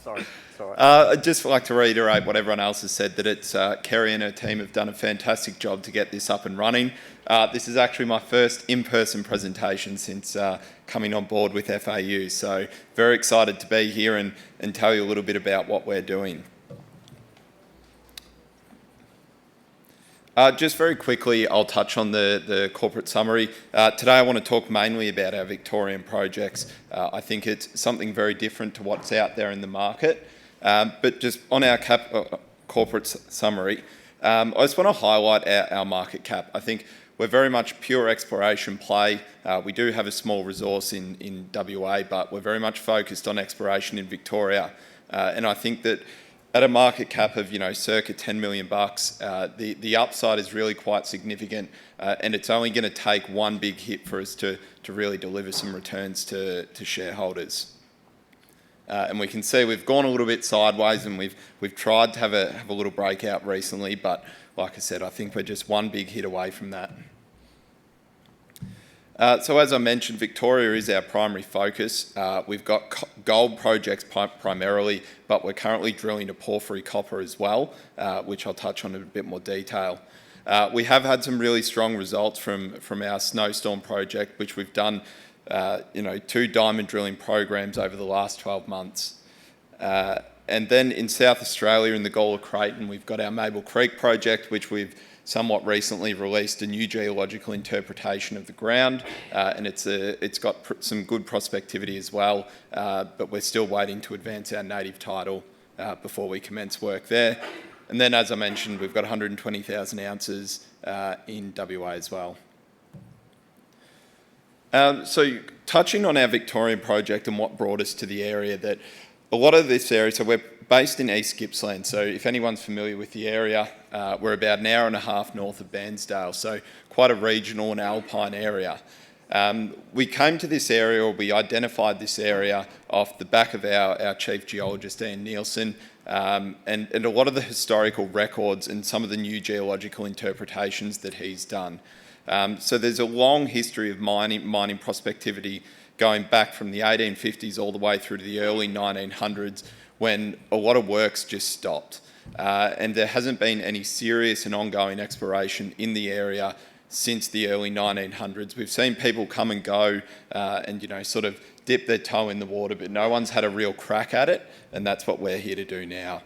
Sorry. I'd just like to reiterate what everyone else has said, that it's Kerry and her team have done a fantastic job to get this up and running. This is actually my first in-person presentation since coming on board with FAU, so very excited to be here and tell you a little bit about what we're doing. Just very quickly, I'll touch on the corporate summary. Today I want to talk mainly about our Victorian projects. I think it's something very different to what's out there in the market. But just on our corporate summary, I just want to highlight our market cap. I think we're very much pure exploration play. We do have a small resource in WA, but we're very much focused on exploration in Victoria. And I think that at a market cap of, circa 10 million bucks, the upside is really quite significant, and it's only going to take one big hit for us to really deliver some returns to shareholders. And we can see we've gone a little bit sideways, and we've tried to have a little breakout recently, but like I said, I think we're just one big hit away from that. So as I mentioned, Victoria is our primary focus. We've got gold projects primarily, but we're currently drilling a porphyry copper as well, which I'll touch on in a bit more detail. We have had some really strong results from our Snowstorm project, which we've done 2 diamond drilling programs over the last 12 months. And then in South Australia, in the Gawler Craton, we've got our Mabel Creek project, which we've somewhat recently released a new geological interpretation of the ground, and it's got some good prospectivity as well, but we're still waiting to advance our native title before we commence work there. And then, as I mentioned, we've got 120,000 ounces in WA as well. So touching on our Victorian project and what brought us to the area, that a lot of this area, so we're based in East Gippsland, so if anyone's familiar with the area, we're about an hour and a half north of Bairnsdale, so quite a regional and alpine area. We came to this area, or we identified this area off the back of our chief geologist, Ian Nielsen, and a lot of the historical records and some of the new geological interpretations that he's done. So there's a long history of mining prospectivity going back from the 1850s all the way through to the early 1900s, when a lot of works just stopped. And there hasn't been any serious and ongoing exploration in the area since the early 1900s. We've seen people come and go and, sort of dip their toe in the water, but no one's had a real crack at it, and that's what we're here to do now.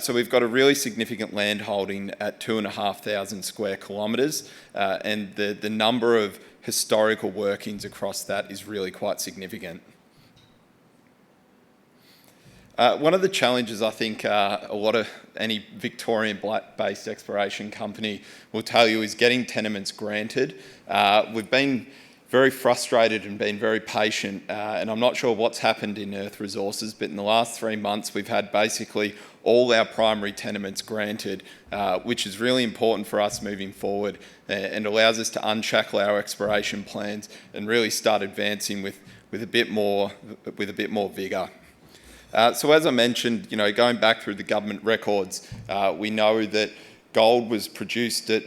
So we've got a really significant land holding at 2,500 square kilometres, and the number of historical workings across that is really quite significant. One of the challenges I think any Victorian-based exploration company will tell you is getting tenements granted. We've been very frustrated and been very patient, and I'm not sure what's happened in Earth Resources, but in the last 3 months we've had basically all our primary tenements granted, which is really important for us moving forward and allows us to unshackle our exploration plans and really start advancing with a bit more vigour. So as I mentioned, going back through the government records, we know that gold was produced at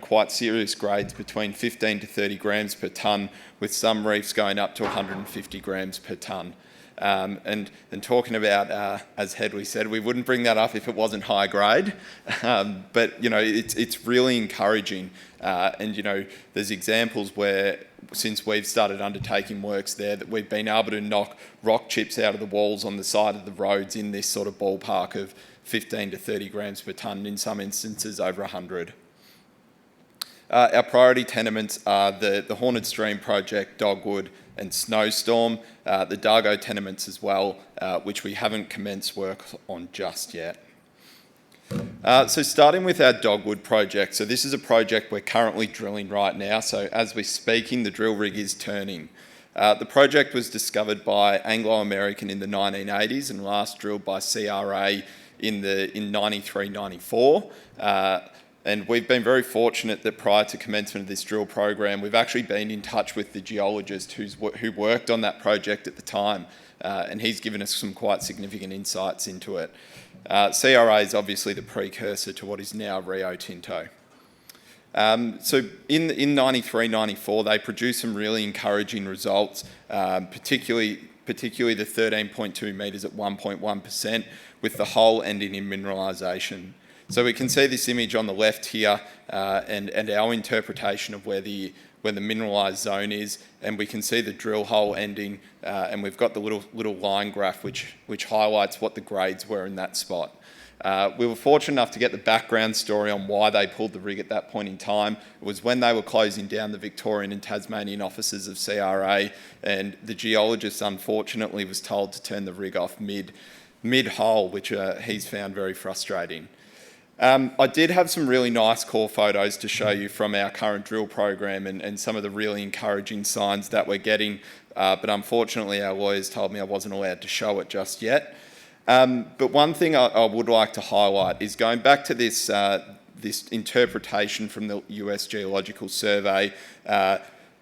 quite serious grades between 15 to 30 grams per tonne, with some reefs going up to 150 grams per tonne. And talking about, as Hedley said, we wouldn't bring that up if it wasn't high grade, but it's really encouraging. And there's examples where, since we've started undertaking works there, that we've been able to knock rock chips out of the walls on the side of the roads in this sort of ballpark of 15 to 30 grams per tonne, in some instances over 100. Our priority tenements are the Haunted Stream Project, Dogwood and Snowstorm, the Dargo tenements as well, which we haven't commenced work on just yet. So starting with our Dogwood project, so this is a project we're currently drilling right now, so as we're speaking the drill rig is turning. The project was discovered by Anglo-American in the 1980s and last drilled by CRA in 93-94. And we've been very fortunate that prior to commencement of this drill program, we've actually been in touch with the geologist who worked on that project at the time, and he's given us some quite significant insights into it. CRA is obviously the precursor to what is now Rio Tinto. So in 93-94, they produced some really encouraging results, particularly particularly the 13.2 metres at 1.1%, with the hole ending in mineralisation. So we can see this image on the left here, and our interpretation of where the mineralised zone is, and we can see the drill hole ending, and we've got the little line graph which highlights what the grades were in that spot. We were fortunate enough to get the background story on why they pulled the rig at that point in time. It was when they were closing down the Victorian and Tasmanian offices of CRA, and the geologist unfortunately was told to turn the rig off mid-hole, which he's found very frustrating. I did have some really nice core photos to show you from our current drill program and some of the really encouraging signs that we're getting, but unfortunately our lawyers told me I wasn't allowed to show it just yet. But one thing I would like to highlight is going back to this interpretation from the US Geological Survey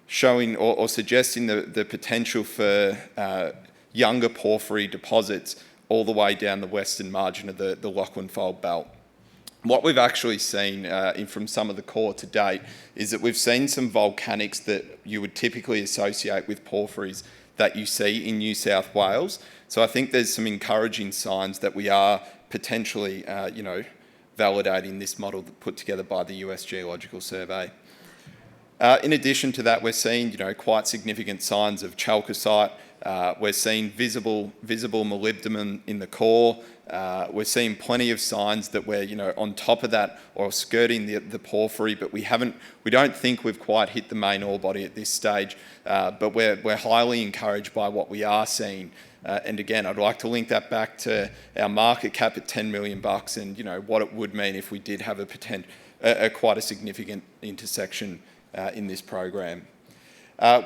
showing or suggesting the potential for younger porphyry deposits all the way down the western margin of the Lachlan Fold Belt. What we've actually seen from some of the core to date is that we've seen some volcanics that you would typically associate with porphyries that you see in New South Wales. So I think there's some encouraging signs that we are potentially, validating this model put together by the US Geological Survey. In addition to that, we're seeing, quite significant signs of chalcocite. We're seeing visible molybdenum in the core. We're seeing plenty of signs that we're, on top of that or skirting the porphyry, but we don't think we've quite hit the main ore body at this stage. But we're highly encouraged by what we are seeing. And again, I'd like to link that back to our market cap at $10 million and what it would mean if we did have quite a significant intersection in this program.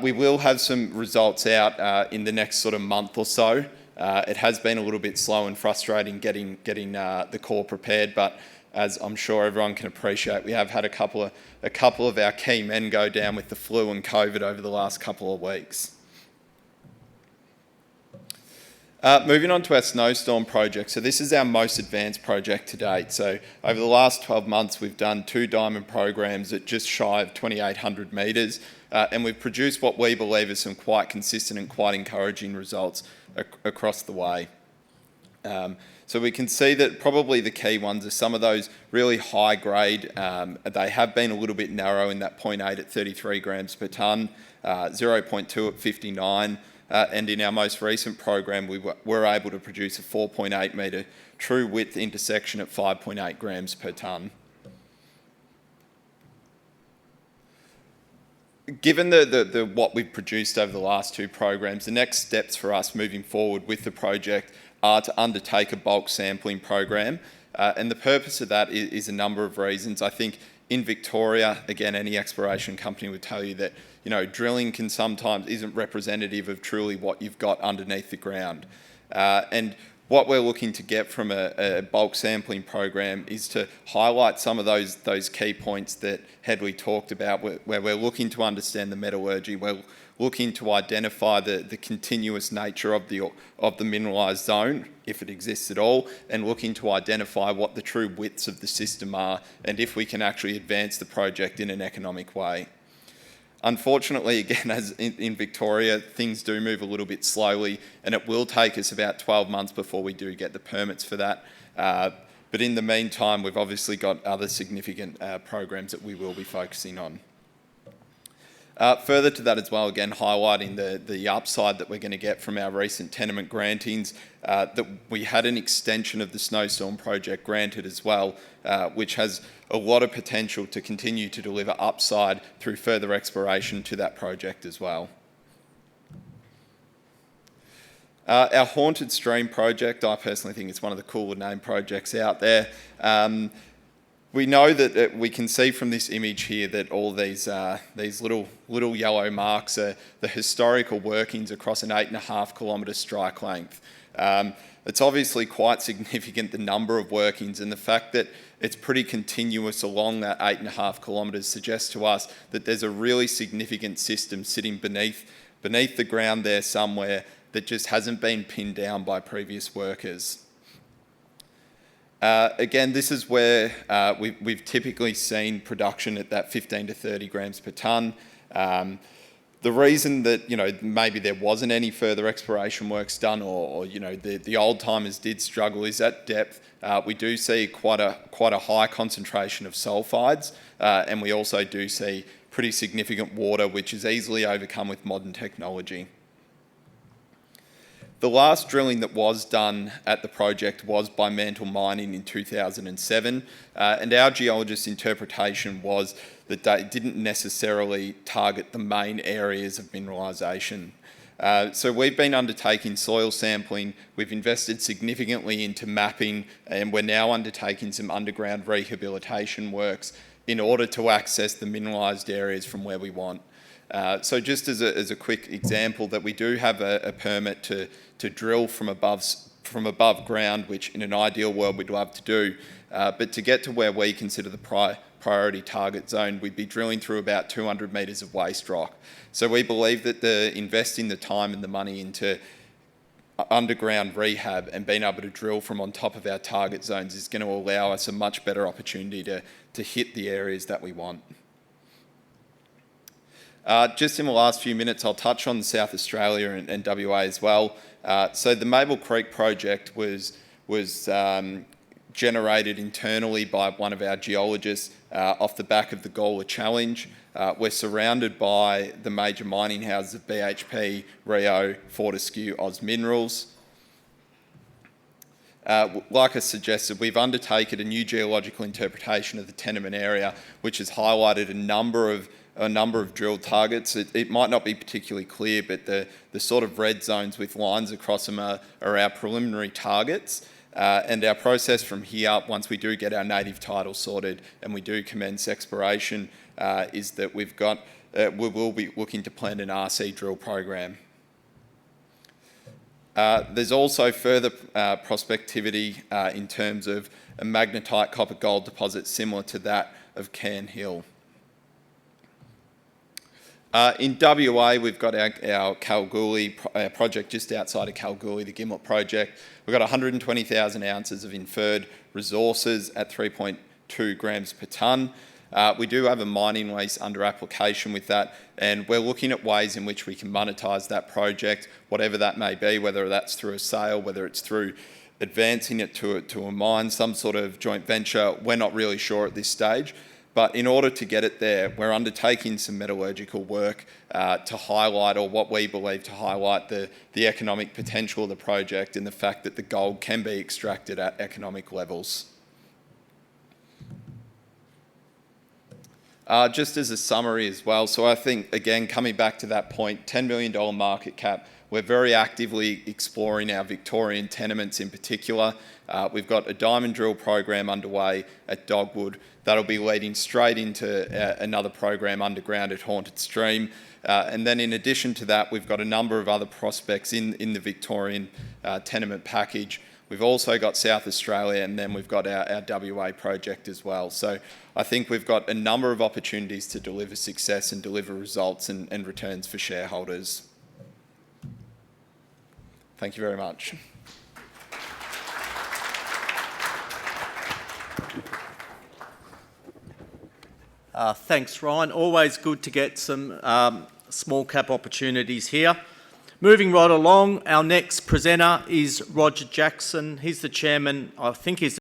We will have some results out in the next sort of month or so. It has been a little bit slow and frustrating getting the core prepared, but as I'm sure everyone can appreciate, we have had a couple of our key men go down with the flu and COVID over the last couple of weeks. Moving on to our Snowstorm project. So this is our most advanced project to date. So over the last 12 months, we've done 2 diamond programs at just shy of 2,800 metres, and we've produced what we believe is some quite consistent and quite encouraging results across the way. So we can see that probably the key ones are some of those really high grade. They have been a little bit narrow in that 0.8 at 33 grams per tonne, 0.2 at 59. And in our most recent program, we were able to produce a 4.8 metre true width intersection at 5.8 grams per tonne. Given what we've produced over the last 2 programs, the next steps for us moving forward with the project are to undertake a bulk sampling program. And the purpose of that is a number of reasons. I think in Victoria, again, any exploration company would tell you that drilling can sometimes isn't representative of truly what you've got underneath the ground. And what we're looking to get from a bulk sampling program is to highlight some of those key points that Hedley talked about, where we're looking to understand the metallurgy, we're looking to identify the continuous nature of the mineralised zone, if it exists at all, and looking to identify what the true widths of the system are, and if we can actually advance the project in an economic way. Unfortunately, again, as in Victoria, things do move a little bit slowly, and it will take us about 12 months before we do get the permits for that. But in the meantime, we've obviously got other significant programs that we will be focusing on. Further to that as well, again, highlighting the upside that we're going to get from our recent tenement grantings, that we had an extension of the Snowstorm project granted as well, which has a lot of potential to continue to deliver upside through further exploration to that project as well. Our Haunted Stream project, I personally think it's one of the cooler named projects out there. We know that we can see from this image here that all these little yellow marks are the historical workings across an 8.5 kilometre strike length. It's obviously quite significant, the number of workings, and the fact that it's pretty continuous along that 8.5 kilometres suggests to us that there's a really significant system sitting beneath the ground there somewhere that just hasn't been pinned down by previous workers. Again, this is where we've typically seen production at that 15 to 30 grams per tonne. The reason that, maybe there wasn't any further exploration works done, or the old timers did struggle, is at depth. We do see quite a high concentration of sulfides, and we also do see pretty significant water, which is easily overcome with modern technology. The last drilling that was done at the project was by Mantle Mining in 2007, and our geologist's interpretation was that they didn't necessarily target the main areas of mineralisation. So we've been undertaking soil sampling, we've invested significantly into mapping, and we're now undertaking some underground rehabilitation works in order to access the mineralised areas from where we want. So just as a quick example, that we do have a permit to drill from above ground, which in an ideal world we'd love to do, but to get to where we consider the priority target zone, we'd be drilling through about 200 metres of waste rock. So we believe that investing the time and the money into underground rehab and being able to drill from on top of our target zones is going to allow us a much better opportunity to hit the areas that we want. Just in the last few minutes, I'll touch on South Australia and WA as well. So the Mabel Creek project was generated internally by one of our geologists off the back of the Gawler Challenge. We're surrounded by the major mining houses of BHP, Rio, Fortescue, Oz Minerals. Like I suggested, we've undertaken a new geological interpretation of the tenement area, which has highlighted a number of drilled targets. It might not be particularly clear, but the sort of red zones with lines across them are our preliminary targets. And our process from here, once we do get our native title sorted and we do commence exploration, is that we will be looking to plan an RC drill program. There's also further prospectivity in terms of a magnetite copper gold deposit similar to that of Cairn Hill. In WA, we've got our Kalgoorlie project just outside of Kalgoorlie, the Gimla Project. We've got 120,000 ounces of inferred resources at 3.2 grams per tonne. We do have a mining lease under application with that, and we're looking at ways in which we can monetise that project, whatever that may be, whether that's through a sale, whether it's through advancing it to a mine, some sort of joint venture. We're not really sure at this stage. But in order to get it there, we're undertaking some metallurgical work to highlight, or what we believe to highlight, the economic potential of the project and the fact that the gold can be extracted at economic levels. Just as a summary as well, so I think, again, coming back to that point, $10 million market cap, we're very actively exploring our Victorian tenements in particular. We've got a diamond drill program underway at Dogwood that'll be leading straight into another program underground at Haunted Stream. And then in addition to that, we've got a number of other prospects in the Victorian tenement package. We've also got South Australia, and then we've got our WA project as well. So I think we've got a number of opportunities to deliver success and deliver results and returns for shareholders. Thank you very much. Thanks, Ryan. Always good to get some small cap opportunities here. Moving right along, our next presenter is Roger Jackson. He's the chairman, I think he's